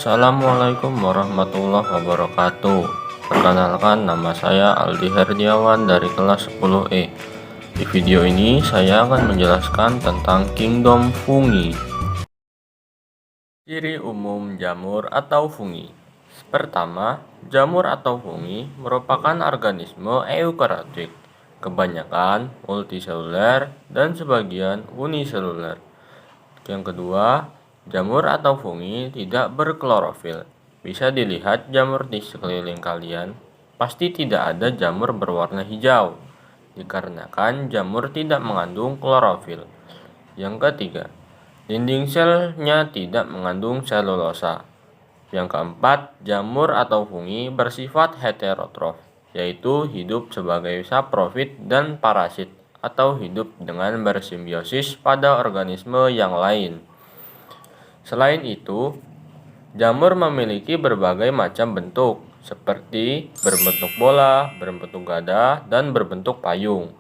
Assalamualaikum warahmatullahi wabarakatuh. Perkenalkan, nama saya Aldi Herdiawan dari kelas 10E. Di video ini saya akan menjelaskan tentang kingdom fungi. Ciri umum jamur atau fungi. Pertama, jamur atau fungi merupakan organisme eukariotik, kebanyakan multiseluler dan sebagian uniseluler. Yang kedua, jamur atau fungi tidak berklorofil. Bisa dilihat jamur di sekeliling kalian, pasti tidak ada jamur berwarna hijau, dikarenakan jamur tidak mengandung klorofil. Yang ketiga, dinding selnya tidak mengandung selulosa. Yang keempat, jamur atau fungi bersifat heterotrof, yaitu hidup sebagai saprofit dan parasit, atau hidup dengan bersimbiosis pada organisme yang lain. Selain itu, jamur memiliki berbagai macam bentuk, seperti berbentuk bola, berbentuk gada, dan berbentuk payung.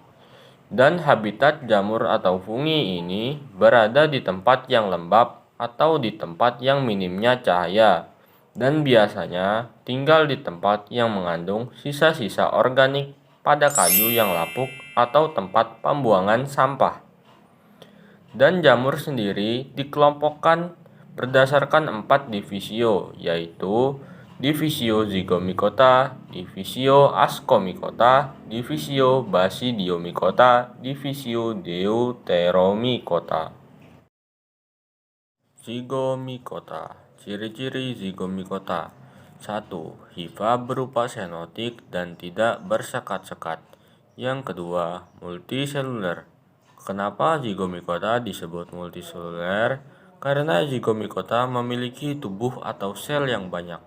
Dan habitat jamur atau fungi ini berada di tempat yang lembab atau di tempat yang minimnya cahaya, dan biasanya tinggal di tempat yang mengandung sisa-sisa organik pada kayu yang lapuk atau tempat pembuangan sampah. Dan jamur sendiri dikelompokkan berdasarkan 4 divisio, yaitu divisio Zygomicota, divisio Ascomicota, divisio Basidiomycota, divisio Deuteromycota. Zygomicota. Ciri-ciri Zygomicota. 1. Hifa berupa senotik dan tidak bersekat-sekat. Yang kedua, multiseluler. Kenapa Zygomicota disebut multiseluler? Karena Zygomicota memiliki tubuh atau sel yang banyak.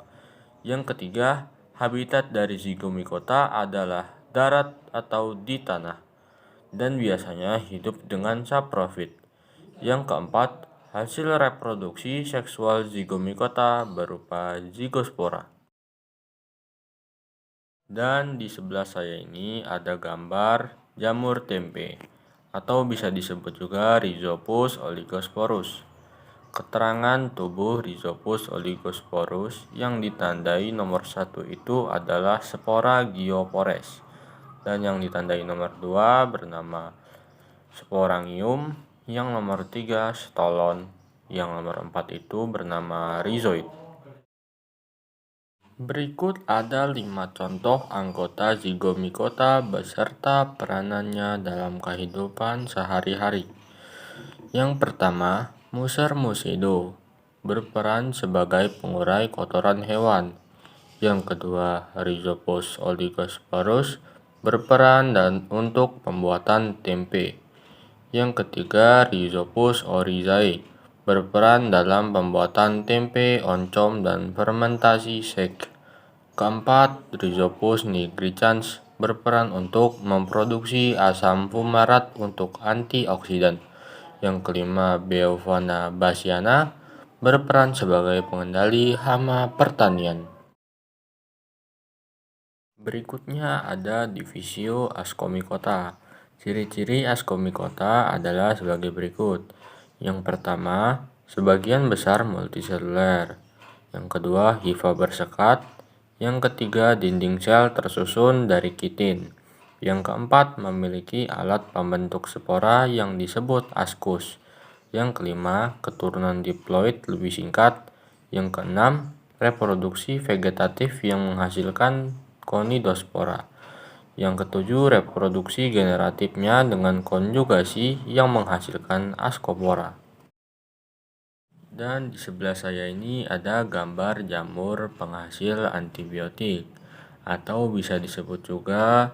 Yang ketiga, habitat dari Zygomicota adalah darat atau di tanah, dan biasanya hidup dengan saprofit. Yang keempat, hasil reproduksi seksual Zygomicota berupa zigospora. Dan di sebelah saya ini ada gambar jamur tempe, atau bisa disebut juga Rhizopus oligosporus. Keterangan tubuh Rhizopus oligosporus yang ditandai nomor 1 itu adalah spora giopores, dan yang ditandai nomor 2 bernama sporangium, yang nomor 3 stolon, yang nomor 4 itu bernama rhizoid. Berikut ada 5 contoh anggota Zygomicota beserta peranannya dalam kehidupan sehari-hari. Yang pertama, Musser muscido, berperan sebagai pengurai kotoran hewan. Yang kedua, Rhizopus oligosporus, berperan untuk pembuatan tempe. Yang ketiga, Rhizopus oryzae, berperan dalam pembuatan tempe, oncom, dan fermentasi shake. Keempat, Rhizopus nigricans, berperan untuk memproduksi asam fumarat untuk antioksidan. Yang kelima, Beaufauna bassiana, berperan sebagai pengendali hama pertanian. Berikutnya ada divisio Ascomicota. Ciri-ciri Ascomicota adalah sebagai berikut. Yang pertama, sebagian besar multiseluler. Yang kedua, hifa bersekat. Yang ketiga, dinding sel tersusun dari kitin. Yang keempat, memiliki alat pembentuk spora yang disebut ascus. Yang kelima, keturunan diploid lebih singkat. Yang keenam, reproduksi vegetatif yang menghasilkan conidospora. Yang ketujuh, reproduksi generatifnya dengan konjugasi yang menghasilkan ascopora. Dan di sebelah saya ini ada gambar jamur penghasil antibiotik, atau bisa disebut juga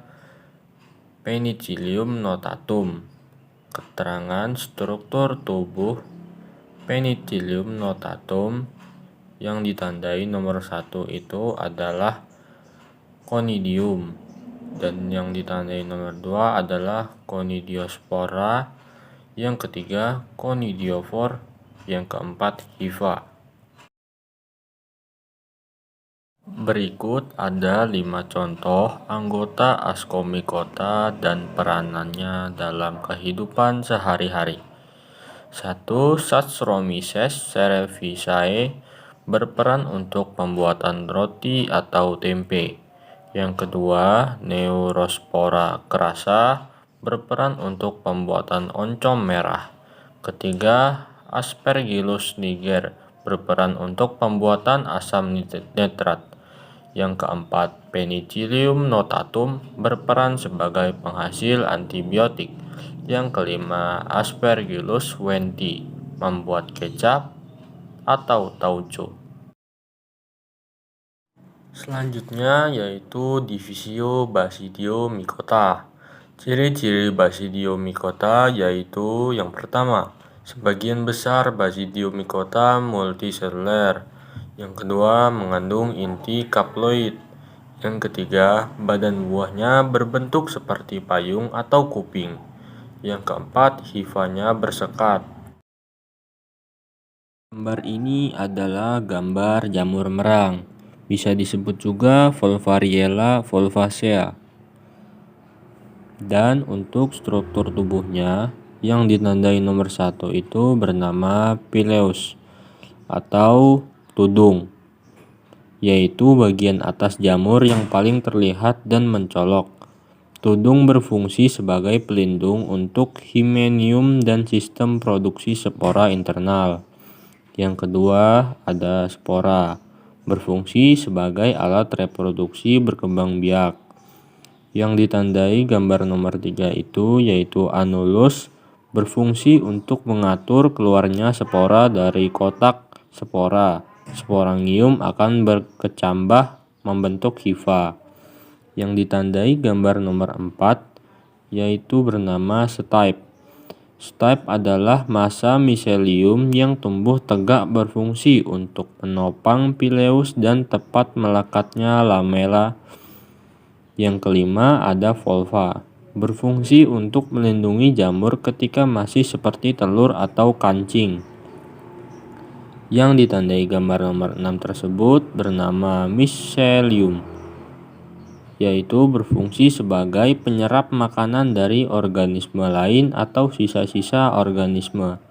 Penicillium notatum. Keterangan struktur tubuh Penicillium notatum yang ditandai nomor 1 itu adalah conidium, dan yang ditandai nomor 2 adalah conidiospora, yang ketiga conidiofor, yang keempat hifa. Berikut ada 5 contoh anggota Ascomicota dan peranannya dalam kehidupan sehari-hari. 1. Saccharomyces cerevisiae, berperan untuk pembuatan roti atau tempe. Yang kedua, Neurospora crassa berperan untuk pembuatan oncom merah. Ketiga, Aspergillus niger berperan untuk pembuatan asam nitrat. Yang keempat, Penicillium notatum berperan sebagai penghasil antibiotik. Yang kelima, Aspergillus wendti membuat kecap atau tauco. Selanjutnya yaitu Divisio Basidiomycota. Ciri-ciri Basidiomycota yaitu yang pertama, sebagian besar Basidiomycota multiseluler. Yang kedua, mengandung inti kaploid. Yang ketiga, badan buahnya berbentuk seperti payung atau kuping. Yang keempat, hifanya bersekat. Gambar ini adalah gambar jamur merang. Bisa disebut juga Volvariella volvacea. Dan untuk struktur tubuhnya yang ditandai nomor 1 itu bernama pileus atau tudung, yaitu bagian atas jamur yang paling terlihat dan mencolok. Tudung berfungsi sebagai pelindung untuk himenium dan sistem produksi spora internal. Yang kedua ada spora, berfungsi sebagai alat reproduksi berkembang biak. Yang ditandai gambar nomor 3 itu yaitu anulus, berfungsi untuk mengatur keluarnya spora dari kotak spora. Sporangium akan berkecambah membentuk hifa. Yang ditandai gambar nomor 4 yaitu bernama stipe. Stipe adalah massa miselium yang tumbuh tegak berfungsi untuk menopang pileus dan tepat melekatnya lamela. Yang kelima ada volva, berfungsi untuk melindungi jamur ketika masih seperti telur atau kancing. Yang ditandai gambar nomor 6 tersebut bernama mycelium, yaitu berfungsi sebagai penyerap makanan dari organisme lain atau sisa-sisa organisme.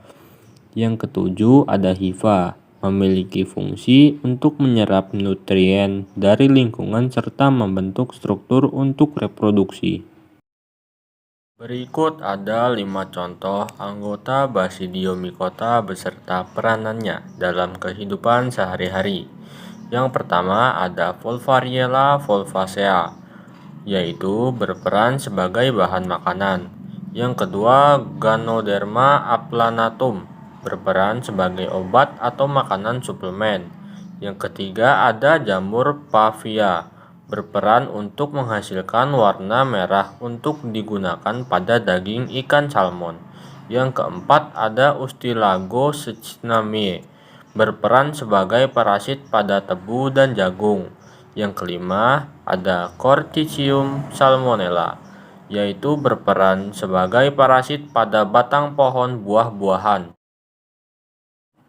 Yang ketujuh ada hifa, memiliki fungsi untuk menyerap nutrien dari lingkungan serta membentuk struktur untuk reproduksi. Berikut ada 5 contoh anggota Basidiomycota beserta peranannya dalam kehidupan sehari-hari. Yang pertama ada Volvariella volvacea, yaitu berperan sebagai bahan makanan. Yang kedua, Ganoderma aplanatum, berperan sebagai obat atau makanan suplemen. Yang ketiga ada jamur Pavia, berperan untuk menghasilkan warna merah untuk digunakan pada daging ikan salmon. Yang keempat ada Ustilago sechnamie, berperan sebagai parasit pada tebu dan jagung. Yang kelima ada Corticium salmonella, yaitu berperan sebagai parasit pada batang pohon buah-buahan.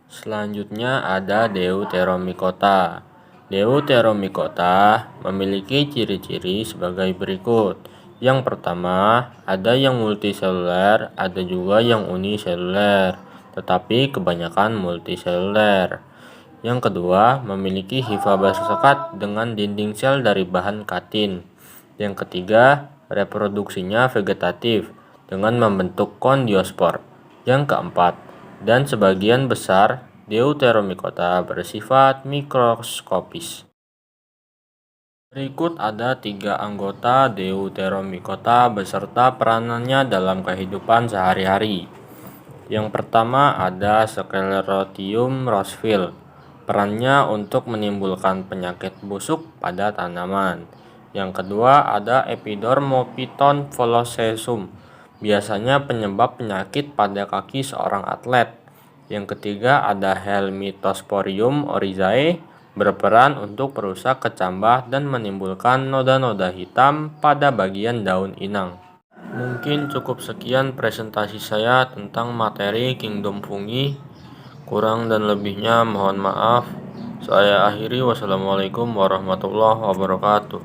Selanjutnya ada Deuteromycota. Deuteromycota memiliki ciri-ciri sebagai berikut. Yang pertama, ada yang multiseluler, ada juga yang uniseluler, tetapi kebanyakan multiseluler. Yang kedua, memiliki hifa bersekat dengan dinding sel dari bahan katin. Yang ketiga, reproduksinya vegetatif dengan membentuk kondiospor. Yang keempat, dan sebagian besar Deuteromycota bersifat mikroskopis. Berikut ada 3 anggota Deuteromycota beserta peranannya dalam kehidupan sehari-hari. Yang pertama ada Sclerotium rossville. Perannya untuk menimbulkan penyakit busuk pada tanaman. Yang kedua ada Epidermophyton volosesum, biasanya penyebab penyakit pada kaki seorang atlet. Yang ketiga ada Helmithosporium oryzae, berperan untuk merusak kecambah dan menimbulkan noda-noda hitam pada bagian daun inang. Mungkin cukup sekian presentasi saya tentang materi Kingdom Fungi. Kurang dan lebihnya mohon maaf. Saya akhiri, wassalamualaikum warahmatullahi wabarakatuh.